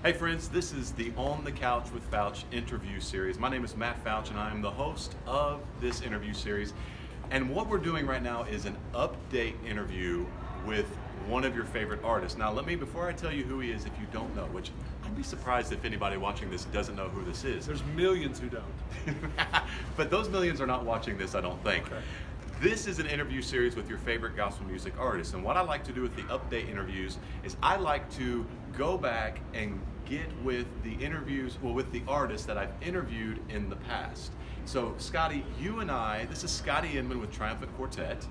Hey friends, this is the On the Couch with Fouch interview series. My name is Matt Fouch and I am the host of this interview series. And what we're doing right now is an update interview with one of your favorite artists. Now before I tell you who he is, if you don't know, which I'd be surprised if anybody watching this doesn't know who this is. There's millions who don't. But those millions are not watching this, I don't think. Okay. This is an interview series with your favorite gospel music artists. And what I like to do with the update interviews is I like to go back and get with the interviews, with the artists that I've interviewed in the past. So Scotty, this is Scotty Inman with Triumphant Quartet,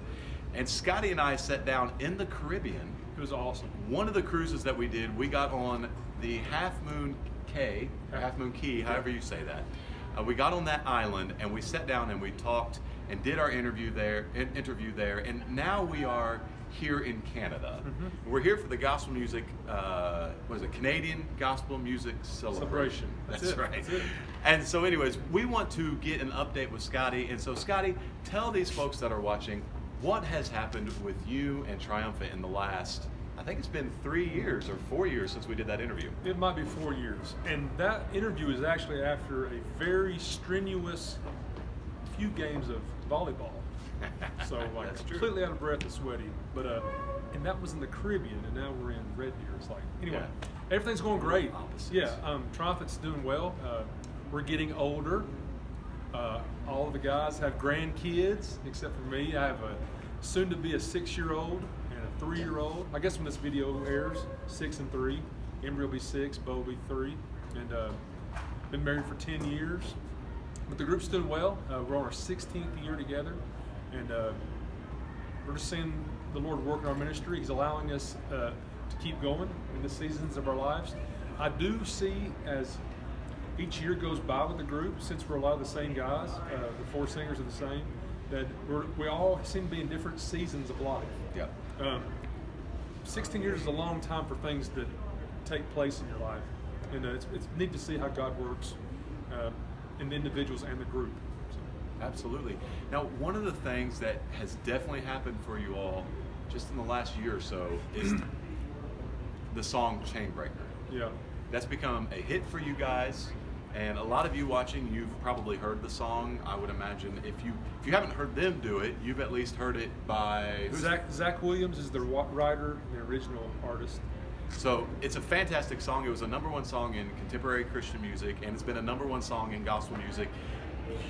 and Scotty and I sat down in the Caribbean. It was awesome. One of the cruises that we did, we got on the Half Moon Cay, however you say that. We got on that island and we sat down and we talked and did our interview there, and now we are here in Canada. Mm-hmm. We're here for the gospel music, Canadian Gospel Music Celebration. That's right. That's it. And so anyways, we want to get an update with Scotty. And so Scotty, tell these folks that are watching what has happened with you and Triumphant in the last, I think it's been 3 years or 4 years since we did that interview. It might be 4 years. And that interview is actually after a very strenuous few games of volleyball. So completely out of breath and sweaty. But and that was in the Caribbean, and now we're in Red Deer. It's like, anyway, everything's going great. Yeah, Triumphant's doing well. We're getting older. All of the guys have grandkids, except for me. I have a soon-to-be a 6-year-old and a 3-year-old. I guess when this video airs, 6 and 3. Embry will be 6, Bo will be 3. And been married for 10 years. But the group's doing well. We're on our 16th year together. And we're just seeing the Lord work in our ministry. He's allowing us to keep going in the seasons of our lives. I do see, as each year goes by with the group, since we're a lot of the same guys, the 4 singers are the same, that we all seem to be in different seasons of life. Yeah. 16 years is a long time for things to take place in your life. And it's neat to see how God works in the individuals and the group. Absolutely. Now, one of the things that has definitely happened for you all just in the last year or so is the song Chainbreaker. Yeah. That's become a hit for you guys, and a lot of you watching, you've probably heard the song. I would imagine if you haven't heard them do it, you've at least heard it by... Zach Williams is the writer and the original artist. So it's a fantastic song. It was a #1 song in contemporary Christian music, and it's been a #1 song in gospel music.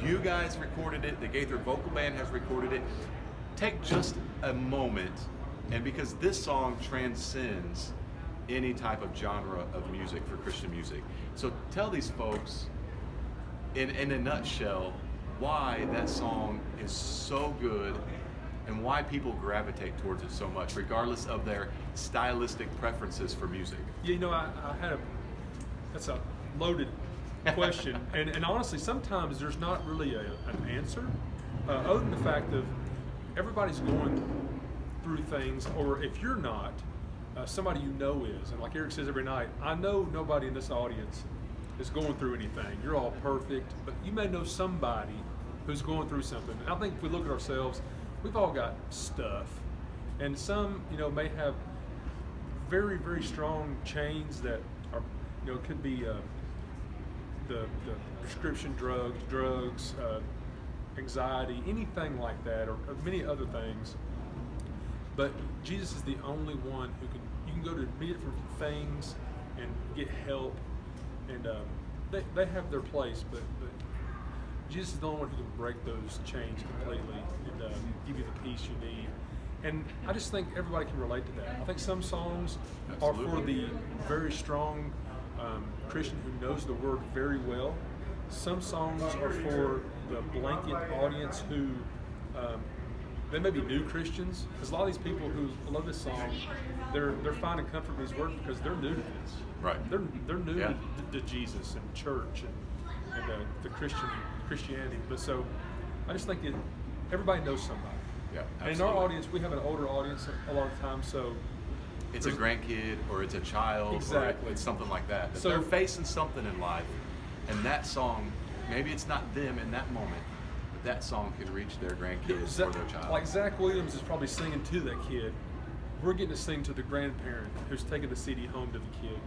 You guys recorded it. The Gaither Vocal Band has recorded it. Take just a moment, and because this song transcends any type of genre of music for Christian music. So tell these folks, in a nutshell, why that song is so good and why people gravitate towards it so much, regardless of their stylistic preferences for music. Yeah, that's a loaded question, and honestly, sometimes there's not really an answer, other than the fact of everybody's going through things, or if you're not, somebody you know is. And like Eric says every night, I know nobody in this audience is going through anything. You're all perfect, but you may know somebody who's going through something. And I think if we look at ourselves, we've all got stuff, and some may have very, very strong chains that are could be the prescription drugs, anxiety, anything like that, or many other things. But Jesus is the only one who you can go to many different things and get help, and they have their place, but Jesus is the only one who can break those chains completely and give you the peace you need. And I just think everybody can relate to that. I think some songs are for the very strong Christian who knows the word very well. Some songs are for the blanket audience who they may be new Christians, because a lot of these people who love this song, they're finding comfort in these words because they're new to this. Right. They're new to Jesus and church and the Christianity. But so I just think that everybody knows somebody. Yeah. And in our audience, we have an older audience a lot of times, so it's a grandkid or it's a child, exactly, or it's something like that. So they're facing something in life, and that song, maybe it's not them in that moment, but that song can reach their grandkids or their child. Like Zach Williams is probably singing to that kid. We're getting to sing to the grandparent who's taking the CD home to the kid.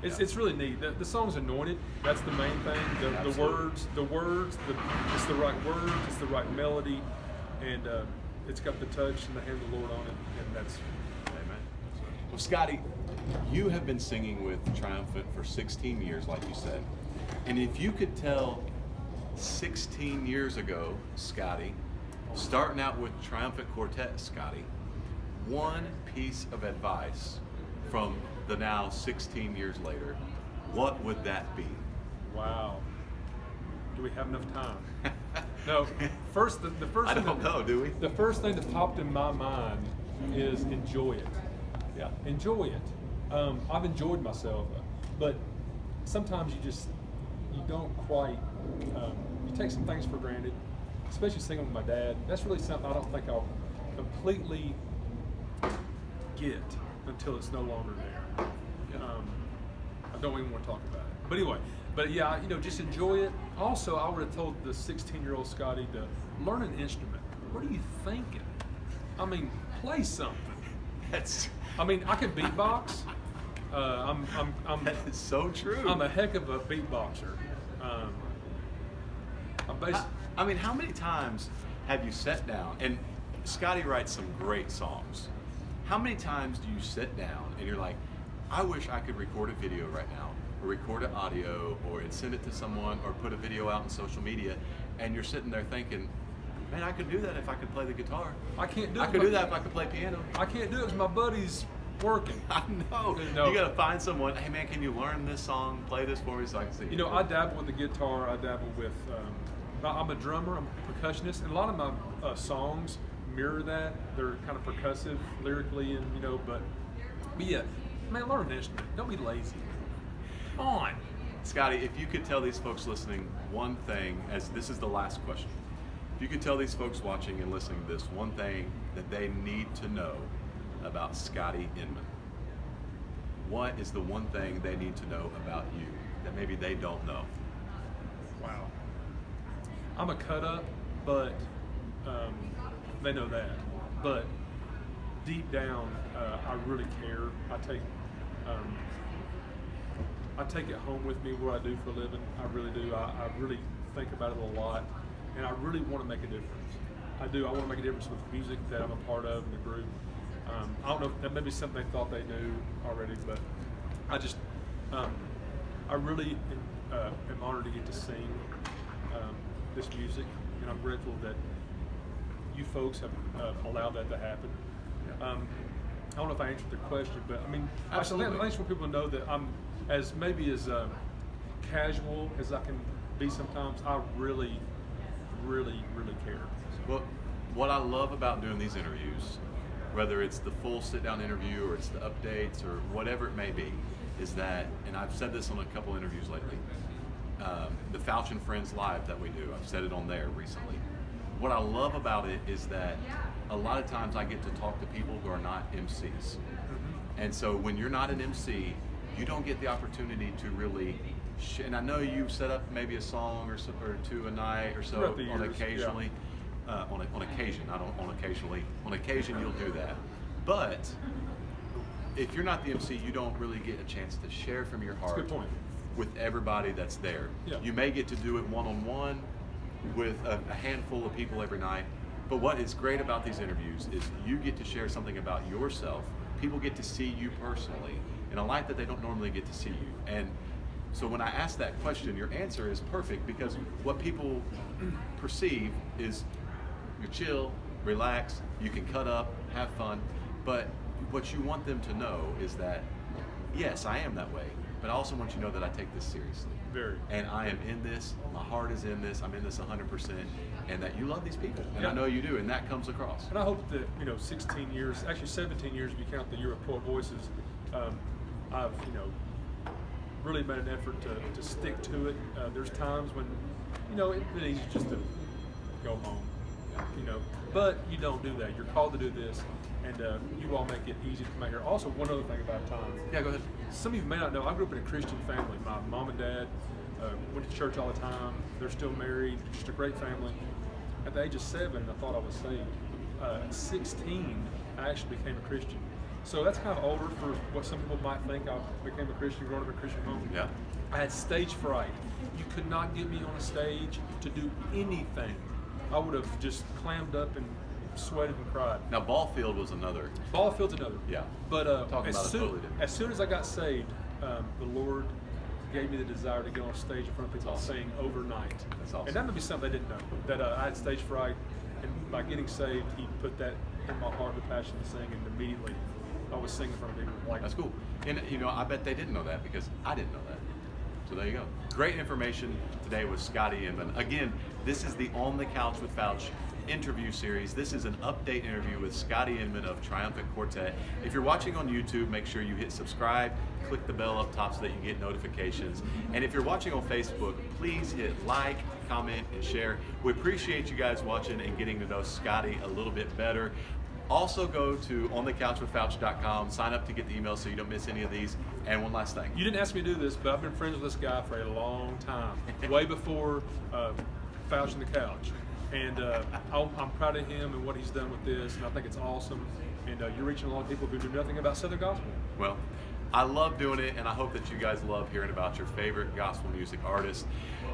It's really neat. The song's anointed. That's the main thing. The words, it's the right words, it's the right melody, and it's got the touch and the hand of the Lord on it, and that's. Amen. Well, Scotty, you have been singing with Triumphant for 16 years, like you said. And if you could tell 16 years ago, Scotty, starting out with Triumphant Quartet, Scotty, one piece of advice from the now 16 years later, what would that be? Wow. Do we have enough time? No. First, the first. I don't know. Do we? The first thing that popped in my mind is enjoy it. Yeah. Enjoy it. I've enjoyed myself, but sometimes you don't quite. You take some things for granted, especially singing with my dad. That's really something I don't think I'll completely get until it's no longer there. Yeah. I don't even want to talk about it. But anyway, yeah, just enjoy it. Also, I would have told the 16-year-old Scotty to learn an instrument. What are you thinking? I mean, play something. I mean, I can beatbox. That is so true. I'm a heck of a beatboxer. I mean, how many times have you sat down, and Scotty writes some great songs. How many times do you sit down and you're like, I wish I could record a video right now, or record an audio, or send it to someone, or put a video out on social media, and you're sitting there thinking, man, I could do that if I could play the guitar. I can't do it. I could do that if I could play piano. I can't do it because my buddy's working. I know. No. You got to find someone. Hey, man, can you learn this song? Play this for me so I can sing. I dabble with the guitar. I dabble with. I'm a drummer. I'm a percussionist, and a lot of my songs mirror that. They're kind of percussive lyrically, and but yeah, man, learn an instrument. Don't be lazy. Come on. Scotty, if you could tell these folks listening one thing, as this is the last question, if you could tell these folks watching and listening to this one thing that they need to know about Scotty Inman, what is the one thing they need to know about you that maybe they don't know? Wow. I'm a cut up, but they know that. But deep down, I really care. I take it home with me what I do for a living. I really do. I really think about it a lot, and I really want to make a difference. I do. I want to make a difference with the music that I'm a part of in the group. I don't know if that may be something they thought they knew already, but I really am honored to get to sing this music, and I'm grateful that you folks have allowed that to happen. I don't know if I answered the question, but I mean, absolutely. I just want people to know that I'm as casual as I can be sometimes. I really, really, really care. Well, what I love about doing these interviews, whether it's the full sit-down interview or it's the updates or whatever it may be, is that, and I've said this on a couple interviews lately, the Fouch and Friends Live that we do, I've said it on there recently. What I love about it is that a lot of times I get to talk to people who are not MCs. Mm-hmm. And so when you're not an MC, you don't get the opportunity to really, and I know you've set up maybe a song or two a night or so on occasionally. Yeah. On occasion, not on occasionally. On occasion, you'll do that. But if you're not the MC, you don't really get a chance to share from your heart. That's a good point. With everybody that's there. Yeah. You may get to do it one-on-one with a handful of people every night. But what is great about these interviews is you get to share something about yourself. People get to see you personally in a light that they don't normally get to see you. And so when I ask that question, your answer is perfect, because what people perceive is you're chill, relax, you can cut up, have fun, but what you want them to know is that, yes, I am that way, but I also want you to know that I take this seriously. Very. And I am in this, my heart is in this, I'm in this 100%, and that you love these people, and I know you do, and that comes across. And I hope that, 16 years, actually 17 years if you count the Year of Poor Voices, I've, really made an effort to stick to it. There's times when, it's easy just to go home, but you don't do that. You're called to do this, and you all make it easy to come out here. Also, one other thing about time. Yeah, go ahead. Some of you may not know, I grew up in a Christian family. My mom and dad went to church all the time. They're still married, just a great family. At the age of 7, I thought I was saved. At 16, I actually became a Christian. So that's kind of older for what some people might think. I became a Christian, growing up in a Christian home. Yeah. I had stage fright. You could not get me on a stage to do anything. I would have just clammed up and sweated and cried. Now, ball field was another. Ball field's another. Yeah. But Talking as, about it soon, totally different. as soon as I got saved, the Lord gave me the desire to get on stage in front of people and sing overnight. That's awesome. And that may be something they didn't know, that I had stage fright. And by getting saved, He put that in my heart, the passion to sing, and immediately I was singing in front of people. Like, That's cool. And I bet they didn't know that because I didn't know that. So there you go. Great information today with Scotty Inman. Again, this is the On the Couch with Fouch interview series. This is an update interview with Scotty Inman of Triumphant Quartet. If you're watching on YouTube, make sure you hit subscribe, click the bell up top so that you get notifications. And if you're watching on Facebook, please hit like, comment, and share. We appreciate you guys watching and getting to know Scotty a little bit better. Also go to onthecouchwithfouch.com, sign up to get the email so you don't miss any of these. And one last thing. you didn't ask me to do this, but I've been friends with this guy for a long time, way before Fouch and the Couch. And I'm proud of him and what he's done with this, and I think it's awesome. And you're reaching a lot of people who do nothing about Southern gospel. Well, I love doing it, and I hope that you guys love hearing about your favorite gospel music artists.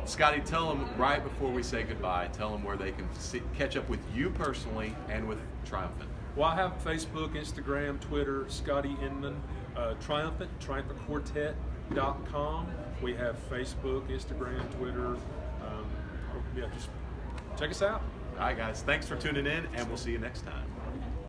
Scotty, tell them right before we say goodbye, tell them where they can catch up with you personally and with Triumphant. Well, I have Facebook, Instagram, Twitter, Scotty Inman, triumphantquartet.com. We have Facebook, Instagram, Twitter. Just check us out. All right, guys, thanks for tuning in, and we'll see you next time.